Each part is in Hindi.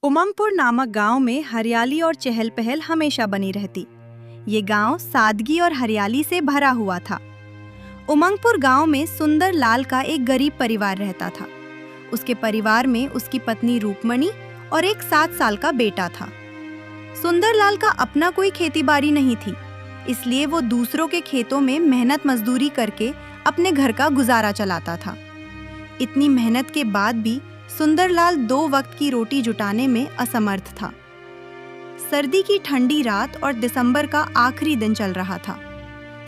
उमंगपुर नामक गांव में हरियाली और चहल पहल हमेशा बनी रहती। ये गांव सादगी और हरियाली से भरा हुआ था। उमंगपुर गांव में सुंदर लाल का एक गरीब परिवार रहता था। उसके परिवार में उसकी पत्नी रूपमणी और एक 7 साल का बेटा था। सुंदर लाल का अपना कोई खेती-बाड़ी नहीं थी, इसलिए वो दूसरों के खेतों में मेहनत मजदूरी करके अपने घर का गुजारा चलाता था। इतनी मेहनत के बाद भी सुंदरलाल 2 वक्त की रोटी जुटाने में असमर्थ था। सर्दी की ठंडी रात और दिसंबर का आखिरी दिन चल रहा था।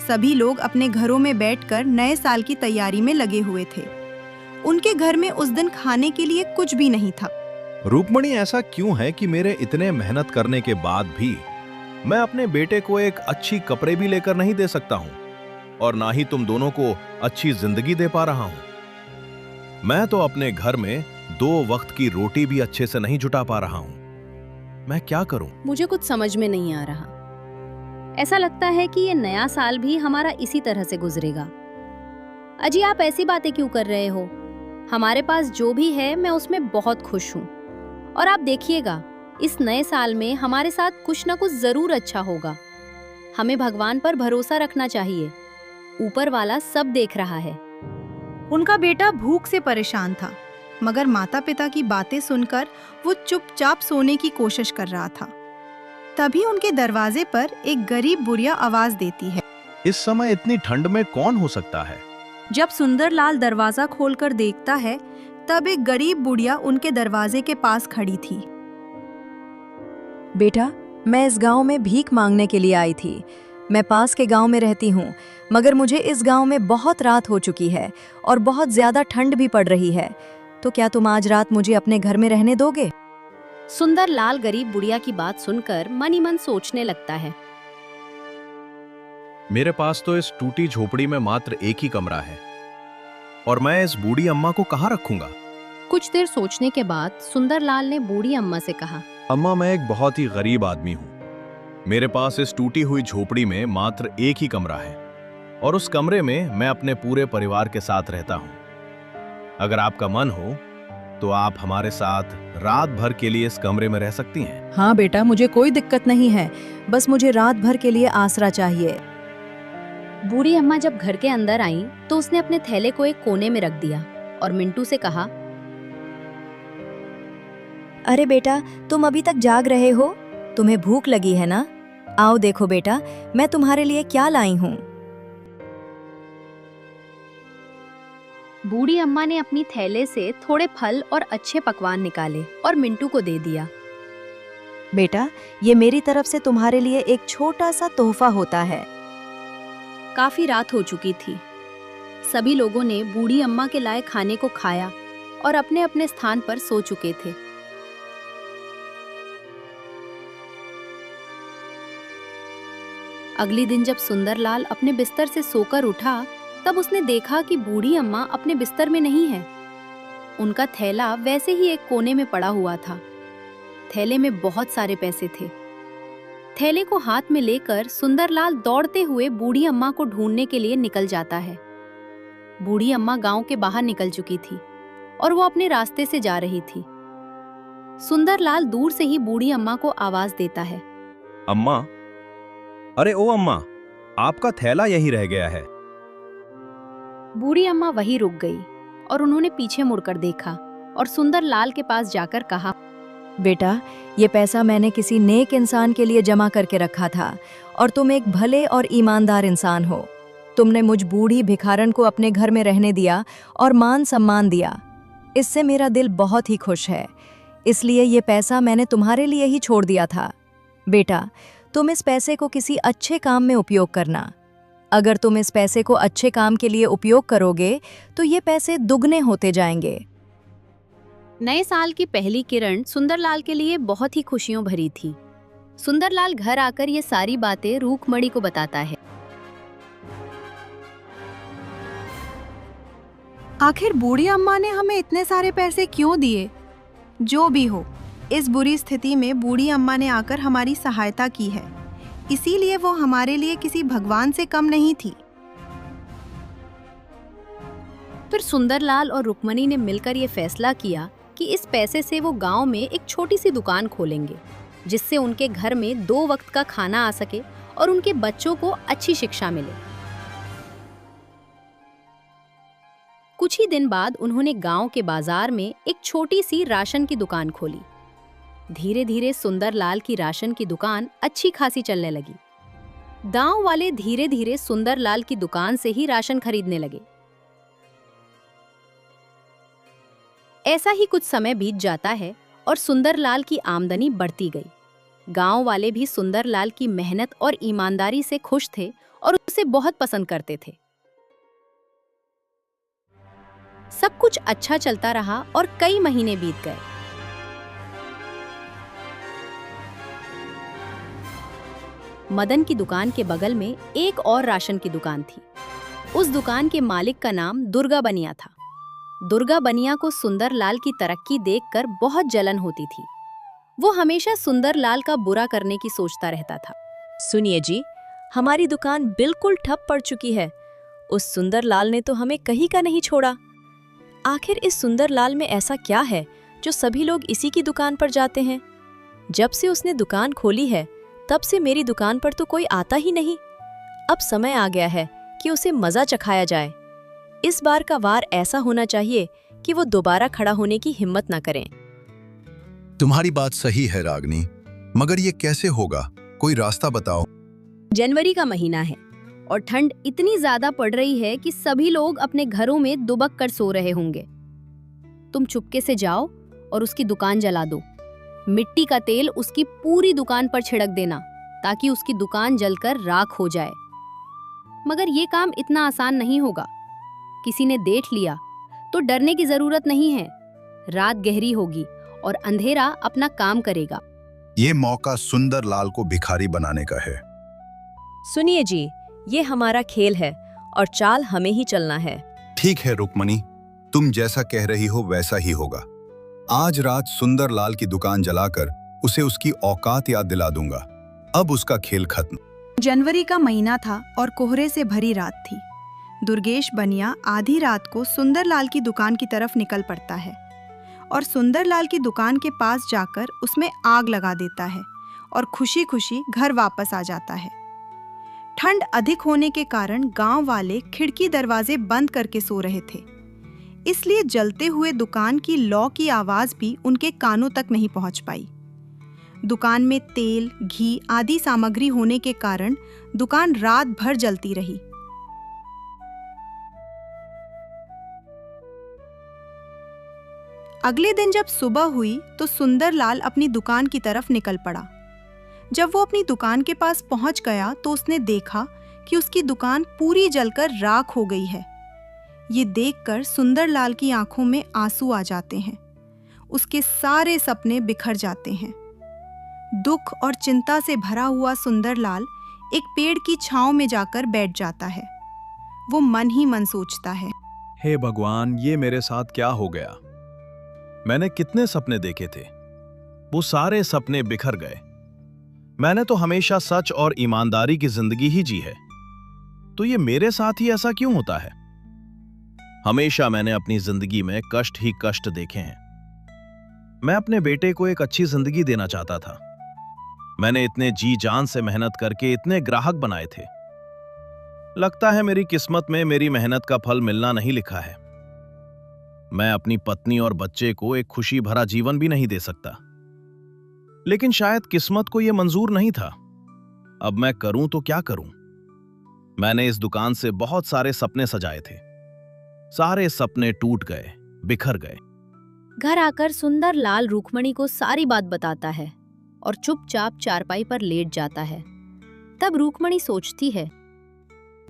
सभी लोग अपने घरों में बैठकर नए साल की तैयारी में लगे हुए थे। उनके घर में उस दिन खाने के लिए कुछ भी नहीं था। रूपमणी, ऐसा क्यों है कि मेरे इतने मेहनत करने के बाद भी मैं अपने बेटे को एक अच्छी कपड़े भी लेकर नहीं दे सकता हूँ और ना ही तुम दोनों को अच्छी जिंदगी दे पा रहा हूँ। मैं तो अपने घर में 2 वक्त की रोटी भी अच्छे से नहीं जुटा पा रहा हूँ। मैं क्या करूँ? मुझे कुछ समझ में नहीं आ रहा। ऐसा लगता है कि ये नया साल भी हमारा इसी तरह से गुजरेगा। अजी, आप ऐसी बातें क्यों कर रहे हो? हमारे पास जो भी है मैं उसमें बहुत खुश हूँ। और आप देखिएगा, इस नए साल में हमारे साथ कुछ ना कुछ जरूर अच्छा होगा। हमें भगवान पर भरोसा रखना चाहिए। ऊपर वाला सब देख रहा है। उनका बेटा भूख से परेशान था, मगर माता पिता की बातें सुनकर वो चुपचाप सोने की कोशिश कर रहा था। तभी उनके दरवाजे पर एक गरीब बुढ़िया आवाज देती है। इस समय इतनी ठंड में कौन हो सकता है? जब सुंदरलाल दरवाजा खोलकर देखता है, तब एक गरीब बुढ़िया उनके दरवाजे के पास खड़ी थी। बेटा, मैं इस गांव में भीख मांगने के लिए आई थी। मैं पास के गांव में रहती हूँ, मगर मुझे इस गांव में बहुत रात हो चुकी है और बहुत ज्यादा ठंड भी पड़ रही है। तो क्या तुम आज रात मुझे अपने घर में रहने दोगे? सुंदरलाल गरीब बुढ़िया की बात सुनकर मन ही मन सोचने लगता है। मेरे पास तो इस टूटी झोपड़ी में मात्र एक ही कमरा है और मैं इस बूढ़ी अम्मा को कहाँ रखूंगा? कुछ देर सोचने के बाद सुंदरलाल ने बूढ़ी अम्मा से कहा, अम्मा, मैं एक बहुत ही गरीब आदमी हूँ। मेरे पास इस टूटी हुई झोपड़ी में मात्र एक ही कमरा है और उस कमरे में मैं अपने पूरे परिवार के साथ रहता हूँ। अगर आपका मन हो तो आप हमारे साथ रात भर के लिए इस कमरे में रह सकती हैं। हाँ बेटा, मुझे कोई दिक्कत नहीं है, बस मुझे रात भर के लिए आसरा चाहिए। बूढ़ी अम्मा जब घर के अंदर आई तो उसने अपने थैले को एक कोने में रख दिया और मिंटू से कहा, अरे बेटा, तुम अभी तक जाग रहे हो? तुम्हें भूख लगी है ना? आओ देखो बेटा, मैं तुम्हारे लिए क्या लाई हूँ। बूढ़ी अम्मा ने अपनी थैले से थोड़े फल और अच्छे पकवान निकाले और मिंटू को दे दिया। बेटा, ये मेरी तरफ से तुम्हारे लिए एक छोटा सा तोहफा होता है। काफी रात हो चुकी थी। सभी लोगों ने बूढ़ी अम्मा के लाए खाने को खाया और अपने अपने स्थान पर सो चुके थे। अगले दिन जब सुंदरलाल अपने बिस्तर से सोकर उठा, तब उसने देखा कि बूढ़ी अम्मा अपने बिस्तर में नहीं है। उनका थैला वैसे ही एक कोने में पड़ा हुआ था। थैले में बहुत सारे पैसे थे। थैले को हाथ में लेकर सुंदरलाल दौड़ते हुए बूढ़ी अम्मा को ढूंढने के लिए निकल जाता है। बूढ़ी अम्मा गांव के बाहर निकल चुकी थी और वो अपने रास्ते से जा रही थी। सुंदरलाल दूर से ही बूढ़ी अम्मा को आवाज देता है, अम्मा, अरे ओ अम्मा, आपका थैला यहीं रह गया है। बूढ़ी अम्मा वहीं रुक गई और उन्होंने पीछे मुड़कर देखा और सुंदरलाल के पास जाकर कहा, बेटा, ये पैसा मैंने किसी नेक इंसान के लिए जमा करके रखा था और तुम एक भले और ईमानदार इंसान हो। तुमने मुझ बूढ़ी भिखारन को अपने घर में रहने दिया और मान सम्मान दिया। इससे मेरा दिल बहुत ही खुश है। इसलिए ये पैसा मैंने तुम्हारे लिए ही छोड़ दिया था। बेटा, तुम इस पैसे को किसी अच्छे काम में उपयोग करना। अगर तुम इस पैसे को अच्छे काम के लिए उपयोग करोगे तो ये पैसे दुगने होते जाएंगे। नए साल की पहली किरण सुंदरलाल के लिए बहुत ही खुशियों भरी थी। सुंदरलाल घर आकर ये सारी बातें रूपमणी को बताता है। आखिर बूढ़ी अम्मा ने हमें इतने सारे पैसे क्यों दिए? जो भी हो, इस बुरी स्थिति में बूढ़ी अम्मा ने आकर हमारी सहायता की है, इसीलिए वो हमारे लिए किसी भगवान से कम नहीं थी। फिर सुंदरलाल और रुक्मणी ने मिलकर ये फैसला किया कि इस पैसे से वो गांव में एक छोटी सी दुकान खोलेंगे, जिससे उनके घर में 2 वक्त का खाना आ सके और उनके बच्चों को अच्छी शिक्षा मिले। कुछ ही दिन बाद उन्होंने गांव के बाजार में एक छोटी सी राशन की दुकान खोली। धीरे धीरे सुंदरलाल की राशन की दुकान अच्छी खासी चलने लगी। गांव वाले धीरे धीरे सुंदरलाल की दुकान से ही राशन खरीदने लगे। ऐसा ही कुछ समय बीत जाता है और सुंदरलाल की आमदनी बढ़ती गई। गांव वाले भी सुंदरलाल की मेहनत और ईमानदारी से खुश थे और उसे बहुत पसंद करते थे। सब कुछ अच्छा चलता रहा और कई महीने बीत गए। मदन की दुकान के बगल में एक और राशन की दुकान थी। उस दुकान के मालिक का नाम दुर्गा बनिया था। दुर्गा बनिया को सुंदरलाल की तरक्की देखकर बहुत जलन होती थी। वो हमेशा सुंदरलाल का बुरा करने की सोचता रहता था। सुनिए जी, हमारी दुकान बिल्कुल ठप पड़ चुकी है। उस सुंदरलाल ने तो हमें कहीं का नहीं छोड़ा। आखिर इस सुंदरलाल में ऐसा क्या है जो सभी लोग इसी की दुकान पर जाते हैं? जब से उसने दुकान खोली है तब से मेरी दुकान पर तो कोई आता ही नहीं। अब समय आ गया है कि उसे मजा चखाया जाए। इस बार का वार ऐसा होना चाहिए कि वो दोबारा खड़ा होने की हिम्मत ना करें। तुम्हारी बात सही है रागनी, मगर ये कैसे होगा? कोई रास्ता बताओ। जनवरी का महीना है और ठंड इतनी ज्यादा पड़ रही है कि सभी लोग अपने घरों में दुबक कर सो रहे होंगे। तुम चुपके से जाओ और उसकी दुकान जला दो। मिट्टी का तेल उसकी पूरी दुकान पर छिड़क देना ताकि उसकी दुकान जलकर राख हो जाए। मगर ये काम इतना आसान नहीं होगा। किसी ने देख लिया तो डरने की जरूरत नहीं है। रात गहरी होगी और अंधेरा अपना काम करेगा। ये मौका सुंदरलाल को भिखारी बनाने का है। सुनिए जी, ये हमारा खेल है और चाल हमें ही चलना है। ठीक है रुक्मणी, तुम जैसा कह रही हो वैसा ही होगा। आज रात सुंदरलाल की दुकान जलाकर उसे उसकी औकात याद दिला दूंगा। अब उसका खेल खत्म। जनवरी का महीना था और कोहरे से भरी रात थी। दुर्गेश बनिया आधी रात को सुंदरलाल की दुकान की तरफ निकल पड़ता है और सुंदरलाल की दुकान के पास जाकर उसमें आग लगा देता है और खुशी खुशी घर वापस आ जाता है। ठंड अधिक होने के कारण गांव वाले खिड़की दरवाजे बंद करके सो रहे थे, इसलिए जलते हुए दुकान की लौ की आवाज भी उनके कानों तक नहीं पहुंच पाई। दुकान में तेल, घी आदि सामग्री होने के कारण दुकान रात भर जलती रही। अगले दिन जब सुबह हुई तो सुंदरलाल अपनी दुकान की तरफ निकल पड़ा। जब वो अपनी दुकान के पास पहुंच गया तो उसने देखा कि उसकी दुकान पूरी जलकर राख हो गई है। ये देखकर सुंदरलाल की आंखों में आंसू आ जाते हैं। उसके सारे सपने बिखर जाते हैं। दुख और चिंता से भरा हुआ सुंदरलाल एक पेड़ की छांव में जाकर बैठ जाता है। वो मन ही मन सोचता है, हे भगवान, ये मेरे साथ क्या हो गया? मैंने कितने सपने देखे थे, वो सारे सपने बिखर गए। मैंने तो हमेशा सच और ईमानदारी की जिंदगी ही जी है, तो ये मेरे साथ ही ऐसा क्यों होता है? हमेशा मैंने अपनी जिंदगी में कष्ट ही कष्ट देखे हैं। मैं अपने बेटे को एक अच्छी जिंदगी देना चाहता था। मैंने इतने जी जान से मेहनत करके इतने ग्राहक बनाए थे। लगता है मेरी किस्मत में मेरी मेहनत का फल मिलना नहीं लिखा है। मैं अपनी पत्नी और बच्चे को एक खुशी भरा जीवन भी नहीं दे सकता। लेकिन शायद किस्मत को यह मंजूर नहीं था। अब मैं करूं तो क्या करूं? मैंने इस दुकान से बहुत सारे सपने सजाए थे। सारे सपने टूट गए, बिखर गए। घर आकर सुंदरलाल रुक्मणी को सारी बात बताता है और चुपचाप चारपाई पर लेट जाता है। तब रुक्मणी सोचती है,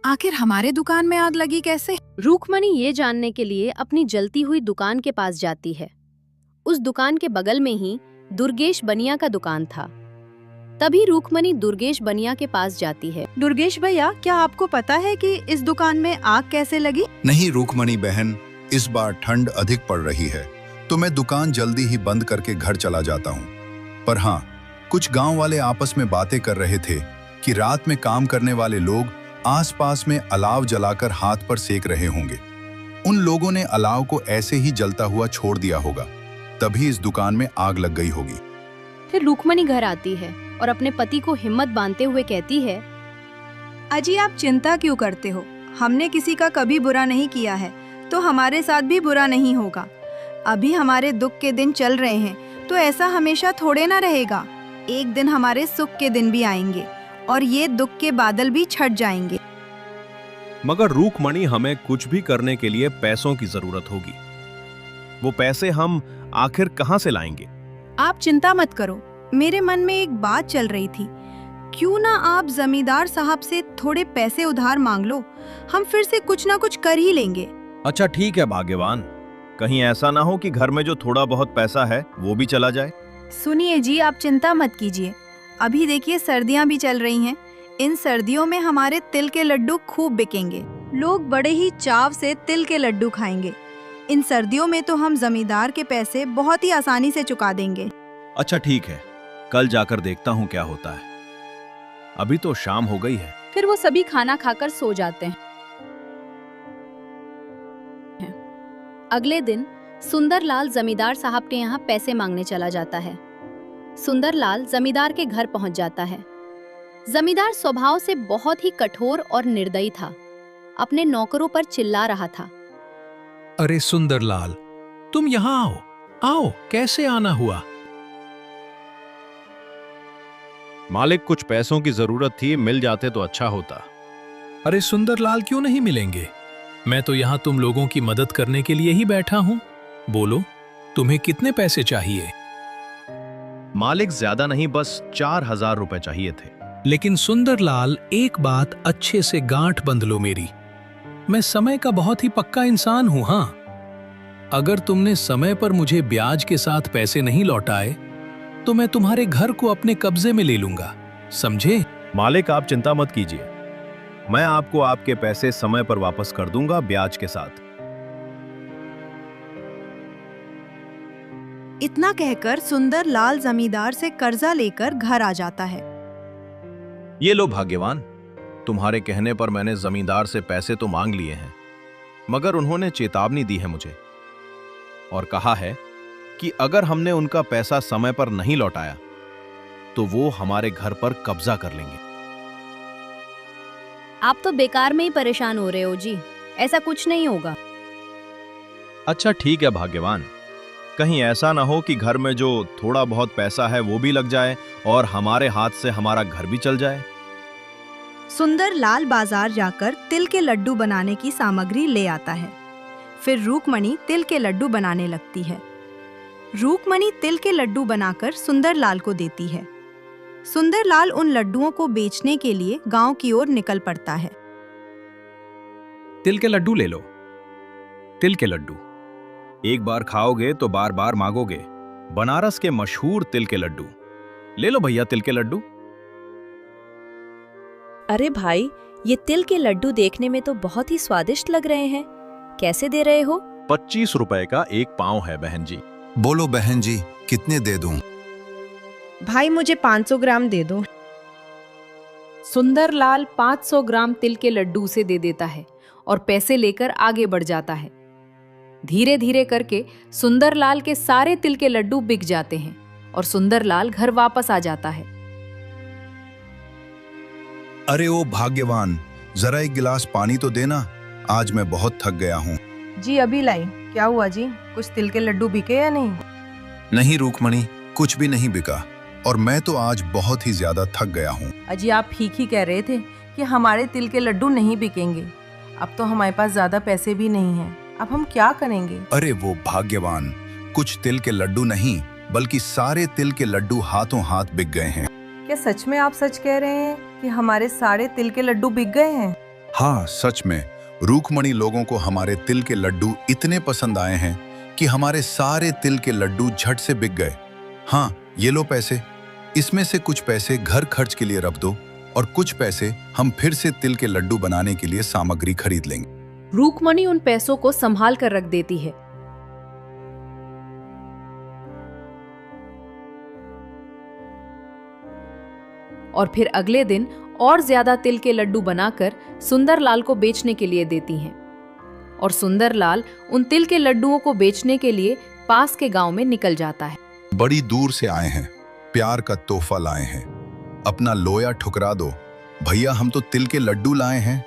आखिर हमारे दुकान में आग लगी कैसे? रुक्मणी ये जानने के लिए अपनी जलती हुई दुकान के पास जाती है। उस दुकान के बगल में ही दुर्गेश बनिया का दुकान था। तभी रुक्मणी दुर्गेश बनिया के पास जाती है। दुर्गेश भैया, क्या आपको पता है कि इस दुकान में आग कैसे लगी? नहीं रुक्मणी बहन, इस बार ठंड अधिक पड़ रही है तो मैं दुकान जल्दी ही बंद करके घर चला जाता हूँ। पर हाँ, कुछ गांव वाले आपस में बातें कर रहे थे कि रात में काम करने वाले लोग आसपास में अलाव जलाकर हाथ पर सेक रहे होंगे। उन लोगों ने अलाव को ऐसे ही जलता हुआ छोड़ दिया होगा। तभी इस दुकान में आग लग गई होगी। फिर रुक्मणी घर आती है और अपने पति को हिम्मत बांधते हुए कहती है, अजी आप चिंता क्यों करते हो? हमने किसी का कभी बुरा नहीं किया है, तो हमारे साथ भी बुरा नहीं होगा। अभी हमारे दुख के दिन चल रहे हैं, तो ऐसा हमेशा थोड़े ना रहेगा। एक दिन हमारे सुख के दिन भी आएंगे और ये दुख के बादल भी छट जाएंगे। मगर रूकमणि, हमें कुछ भी करने के लिए पैसों की जरूरत होगी। वो पैसे हम आखिर कहां से लाएंगे? आप चिंता मत करो, मेरे मन में एक बात चल रही थी। क्यों ना आप जमींदार साहब से थोड़े पैसे उधार मांग लो, हम फिर से कुछ ना कुछ कर ही लेंगे। अच्छा ठीक है भाग्यवान, कहीं ऐसा ना हो कि घर में जो थोड़ा बहुत पैसा है वो भी चला जाए। सुनिए जी, आप चिंता मत कीजिए। अभी देखिए सर्दियां भी चल रही हैं। इन सर्दियों में हमारे तिल के लड्डू खूब बिकेंगे। लोग बड़े ही चाव से तिल के लड्डू खाएंगे। इन सर्दियों में तो हम जमींदार के पैसे बहुत ही आसानी से चुका देंगे। अच्छा ठीक है, कल जाकर देखता हूँ क्या होता है। अभी तो शाम हो गई है। फिर वो सभी खाना खाकर सो जाते हैं। अगले दिन सुंदरलाल जमींदार साहब के यहाँ पैसे मांगने चला जाता है। सुंदरलाल जमींदार के घर पहुंच जाता है। जमींदार स्वभाव से बहुत ही कठोर और निर्दयी था। अपने नौकरों पर चिल्ला रहा था, अरे सुंदरलाल, तुम यहाँ आओ, आओ, कैसे आना हुआ? मालिक, कुछ पैसों की जरूरत थी, मिल जाते तो अच्छा होता। अरे सुंदरलाल, क्यों नहीं मिलेंगे? मैं तो यहाँ तुम लोगों की मदद करने के लिए ही बैठा हूँ। बोलो, तुम्हें कितने पैसे चाहिए? मालिक, ज्यादा नहीं, बस 4000 रुपए चाहिए थे। लेकिन सुंदरलाल, एक बात अच्छे से गांठ बंध लो मेरी। मैं समय का बहुत ही पक्का इंसान हूं। हाँ, अगर तुमने समय पर मुझे ब्याज के साथ पैसे नहीं लौटाए तो मैं तुम्हारे घर को अपने कब्जे में ले लूंगा, समझे? मालिक, आप चिंता मत कीजिए, मैं आपको आपके पैसे समय पर वापस कर दूंगा ब्याज के साथ। इतना कहकर सुंदरलाल जमींदार से कर्जा लेकर घर आ जाता है। ये लो भाग्यवान, तुम्हारे कहने पर मैंने जमींदार से पैसे तो मांग लिए हैं, मगर उन्होंने चेतावनी दी है मुझे और कहा है कि अगर हमने उनका पैसा समय पर नहीं लौटाया तो वो हमारे घर पर कब्जा कर लेंगे। आप तो बेकार में ही परेशान हो रहे हो जी, ऐसा कुछ नहीं होगा। अच्छा ठीक है भाग्यवान, कहीं ऐसा ना हो कि घर में जो थोड़ा बहुत पैसा है वो भी लग जाए और हमारे हाथ से हमारा घर भी चल जाए। सुंदरलाल बाजार जाकर तिल के लड्डू बनाने की सामग्री ले आता है। फिर रूकमणि तिल के लड्डू बनाने लगती है। रूकमणि तिल के लड्डू बनाकर सुंदरलाल को देती है। सुंदरलाल उन लड्डुओं को बेचने के लिए गांव की ओर निकल पड़ता है। तिल के लड्डू ले लो। तिल के लड्डू एक बार खाओगे तो बार बार मांगोगे। बनारस के मशहूर तिल के लड्डू ले लो भैया, तिल के लड्डू। अरे भाई, ये तिल के लड्डू देखने में तो बहुत ही स्वादिष्ट लग रहे हैं। कैसे दे रहे हो? 25 रुपए का एक पाव है बहन जी। बोलो बहन जी, कितने दे दूं? भाई मुझे 500 ग्राम दे दो। सुंदरलाल 500 ग्राम तिल के लड्डू उसे दे देता है और पैसे लेकर आगे बढ़ जाता है। धीरे धीरे करके सुंदरलाल के सारे तिल के लड्डू बिक जाते हैं और सुंदरलाल घर वापस आ जाता है। अरे ओ भाग्यवान, जरा एक गिलास पानी तो देना, आज मैं बहुत थक गया हूँ। जी अभी लाई। क्या हुआ जी, कुछ तिल के लड्डू बिके या नहीं? नहीं रूकमणि, कुछ भी नहीं बिका और मैं तो आज बहुत ही ज्यादा थक गया हूँ। अजी आप ठीक ही कह रहे थे कि हमारे तिल के लड्डू नहीं बिकेंगे। अब तो हमारे पास ज्यादा पैसे भी नहीं हैं। अब हम क्या करेंगे? अरे वो भाग्यवान, कुछ तिल के लड्डू नहीं बल्कि सारे तिल के लड्डू हाथों हाथ बिक गए हैं। क्या सच में आप सच कह रहे हैं कि हमारे सारे तिल के लड्डू बिक गए हैं? हाँ सच में, रूकमणि लोगों को हमारे तिल के लड्डू इतने पसंद आए हैं कि हमारे सारे तिल के लड्डू झट से बिक गए। हाँ ये लो पैसे, इसमें से कुछ पैसे घर खर्च के लिए रख दो और कुछ पैसे हम फिर से तिल के लड्डू बनाने के लिए सामग्री खरीद लेंगे। रूकमणि उन पैसों को संभाल कर रख देती है। और फिर अगले दिन और ज्यादा तिल के लड्डू बनाकर सुंदरलाल को बेचने के लिए देती हैं। और सुंदरलाल उन तिल के लड्डुओं को बेचने के लिए पास के गांव में निकल जाता है। बड़ी दूर से आए हैं, प्यार का तोहफा लाए हैं, अपना लोया ठुकरा दो भैया, हम तो तिल के लड्डू लाए हैं।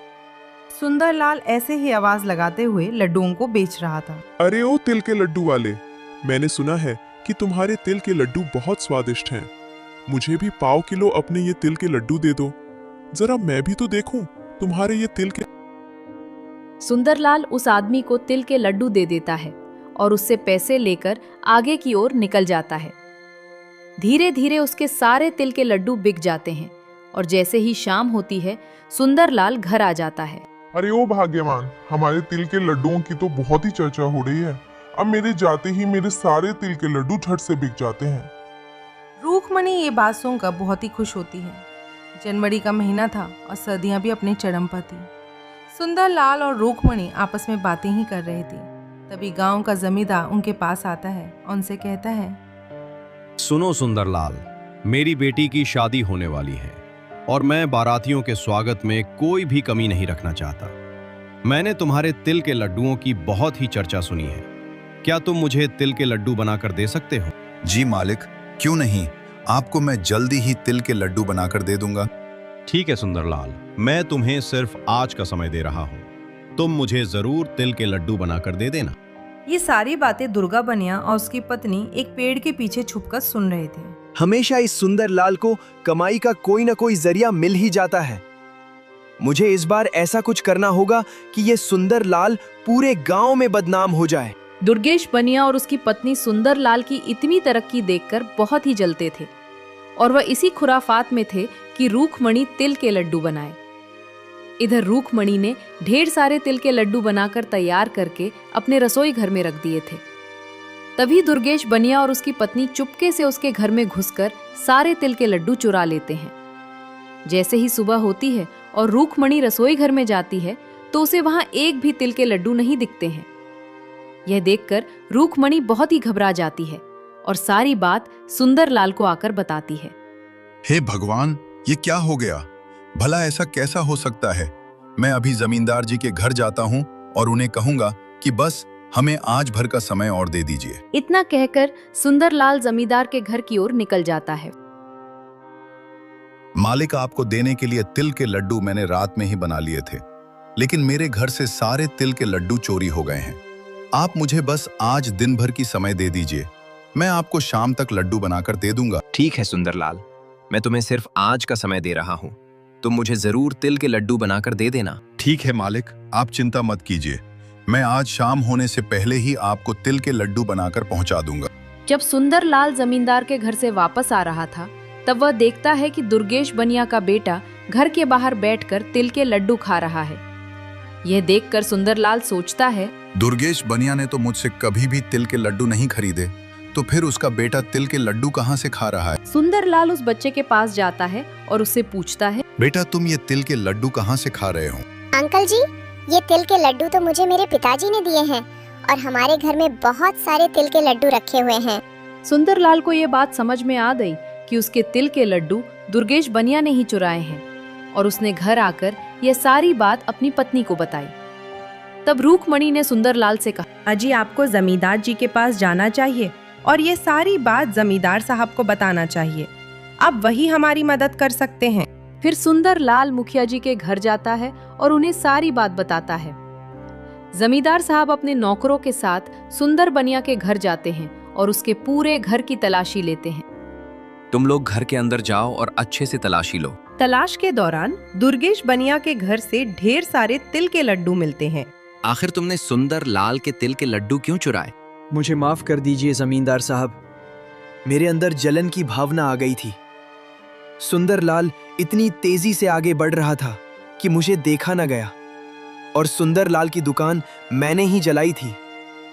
सुंदरलाल ऐसे ही आवाज लगाते हुए लड्डुओं को बेच रहा था। अरे ओ तिल के लड्डू वाले, मैंने सुना है कि तुम्हारे तिल के लड्डू बहुत स्वादिष्ट हैं। मुझे भी पाव किलो अपने ये तिल के लड्डू दे दो, जरा मैं भी तो देखूं तुम्हारे ये तिल के। सुंदरलाल उस आदमी को तिल के लड्डू दे देता है और उससे पैसे लेकर आगे की ओर निकल जाता है। धीरे धीरे उसके सारे तिल के लड्डू बिक जाते हैं और जैसे ही शाम होती है सुंदरलाल घर आ जाता है। अरे ओ भाग्यवान, हमारे तिल के लड्डुओं की तो बहुत ही चर्चा हो रही है। अब मेरे जाते ही मेरे सारे तिल के लड्डू झट से बिक जाते हैं। रूखमणी ये बात सुनकर बहुत ही खुश होती है। जनवरी का महीना था और सर्दियां भी अपने चरम पर थी। सुंदरलाल और रूखमणी आपस में बातें ही कर रहे थे। तभी गांव का जमींदार उनके पास आता है और उनसे कहता है, सुनो सुंदरलाल, मेरी बेटी की शादी होने वाली है और मैं बारातियों के स्वागत में कोई भी कमी नहीं रखना चाहता। मैंने तुम्हारे तिल के लड्डुओं की बहुत ही चर्चा सुनी है। क्या तुम मुझे तिल के लड्डू बनाकर दे सकते हो? जी मालिक, क्यों नहीं, आपको मैं जल्दी ही तिल के लड्डू बनाकर दे दूंगा। ठीक है सुंदरलाल, मैं तुम्हें सिर्फ आज का समय दे रहा हूँ। तुम मुझे जरूर तिल के लड्डू बनाकर दे देना। ये सारी बातें दुर्गा बनिया और उसकी पत्नी एक पेड़ के पीछे छुपकर सुन रहे थे। हमेशा इस सुंदरलाल को कमाई का कोई ना कोई जरिया मिल ही जाता है। मुझे इस बार ऐसा कुछ करना होगा कि ये सुंदरलाल पूरे गांव में बदनाम हो जाए। दुर्गेश बनिया और उसकी पत्नी सुंदरलाल की इतनी तरक्की देखकर बहुत ही जलते थे और वह इसी खुराफात में थे कि रूखमणी तिल के लड्डू बनाए। इधर रूखमणी ने ढेर सारे तिल के लड्डू बनाकर तैयार करके अपने रसोई घर में रख दिए थे। तभी दुर्गेश बनिया और उसकी पत्नी चुपके से उसके घर में घुसकर सारे तिल के लड्डू चुरा लेते हैं। जैसे ही सुबह होती है और रूखमणी रसोई घर में जाती है तो उसे वहां एक भी तिल के लड्डू नहीं दिखते हैं। यह देखकर रूखमणी बहुत ही घबरा जाती है और सारी बात सुंदरलाल को आकर बताती है। हे भगवान, ये क्या हो गया? भला ऐसा कैसा हो सकता है? मैं अभी जमींदार जी के घर जाता हूँ और उन्हें कहूंगा कि बस हमें आज भर का समय और दे दीजिए। इतना कहकर सुंदरलाल जमींदार के घर की ओर निकल जाता है। मालिक, आपको देने के लिए तिल के लड्डू मैंने रात में ही बना लिए थे, लेकिन मेरे घर से सारे तिल के लड्डू चोरी हो गए हैं। आप मुझे बस आज दिन भर की समय दे दीजिए, मैं आपको शाम तक लड्डू बनाकर दे दूंगा। ठीक है सुंदरलाल, मैं तुम्हें सिर्फ आज का समय दे रहा हूँ। तुम मुझे जरूर तिल के लड्डू बनाकर दे देना। ठीक है मालिक, आप चिंता मत कीजिए, मैं आज शाम होने से पहले ही आपको तिल के लड्डू बनाकर पहुंचा दूंगा। जब सुंदरलाल जमींदार के घर से वापस आ रहा था तब वह देखता है कि दुर्गेश बनिया का बेटा घर के बाहर बैठकर तिल के लड्डू खा रहा है। यह देखकर सुंदरलाल सोचता है, दुर्गेश बनिया ने तो मुझसे कभी भी तिल के लड्डू नहीं खरीदे, तो फिर उसका बेटा तिल के लड्डू कहाँ से खा रहा है? सुंदरलाल उस बच्चे के पास जाता है और उससे पूछता है, बेटा तुम ये तिल के लड्डू कहाँ से खा रहे हो? अंकल जी, ये तिल के लड्डू तो मुझे मेरे पिताजी ने दिए हैं और हमारे घर में बहुत सारे तिल के लड्डू रखे हुए हैं। सुंदरलाल को ये बात समझ में आ गई कि उसके तिल के लड्डू दुर्गेश बनिया ने ही चुराए हैं और उसने घर आकर यह सारी बात अपनी पत्नी को बताई। तब रूखमणी ने सुंदरलाल से कहा, अजी आपको जमींदार जी के पास जाना चाहिए और ये सारी बात जमींदार साहब को बताना चाहिए। अब वही हमारी मदद कर सकते हैं। फिर सुंदरलाल मुखिया जी के घर जाता है और उन्हें सारी बात बताता है। जमींदार साहब अपने नौकरों के साथ सुंदर बनिया के घर जाते हैं और उसके पूरे घर की तलाशी लेते हैं। तुम लोग घर के अंदर जाओ और अच्छे से तलाशी लो। तलाश के दौरान दुर्गेश बनिया के घर से ढेर सारे तिल के लड्डू मिलते हैं। आखिर तुमने सुंदरलाल के तिल के लड्डू क्यों चुराए? मुझे माफ कर दीजिए जमींदार साहब, मेरे अंदर जलन की भावना आ गई थी। सुंदरलाल इतनी तेजी से आगे बढ़ रहा था कि मुझे देखा न गया और सुंदरलाल की दुकान मैंने ही जलाई थी,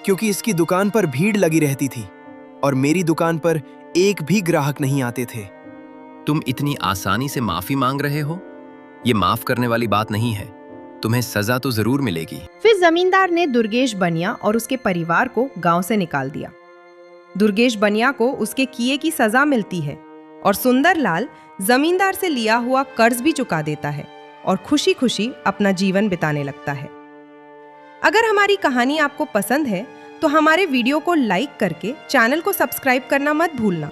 क्योंकि इसकी दुकान पर भीड़ लगी रहती थी और मेरी दुकान पर एक भी ग्राहक नहीं आते थे। तुम इतनी आसानी से माफी मांग रहे हो? ये माफ करने वाली बात नहीं है, तुम्हें सजा तो जरूर मिलेगी। फिर जमींदार ने दुर्गेश बनिया और उसके परिवार को गांव से निकाल दिया। दुर्गेश बनिया को उसके किए की सजा मिलती है और सुंदरलाल जमींदार से लिया हुआ कर्ज भी चुका देता है और खुशी खुशी अपना जीवन बिताने लगता है। अगर हमारी कहानी आपको पसंद है तो हमारे वीडियो को लाइक करके चैनल को सब्सक्राइब करना मत भूलना।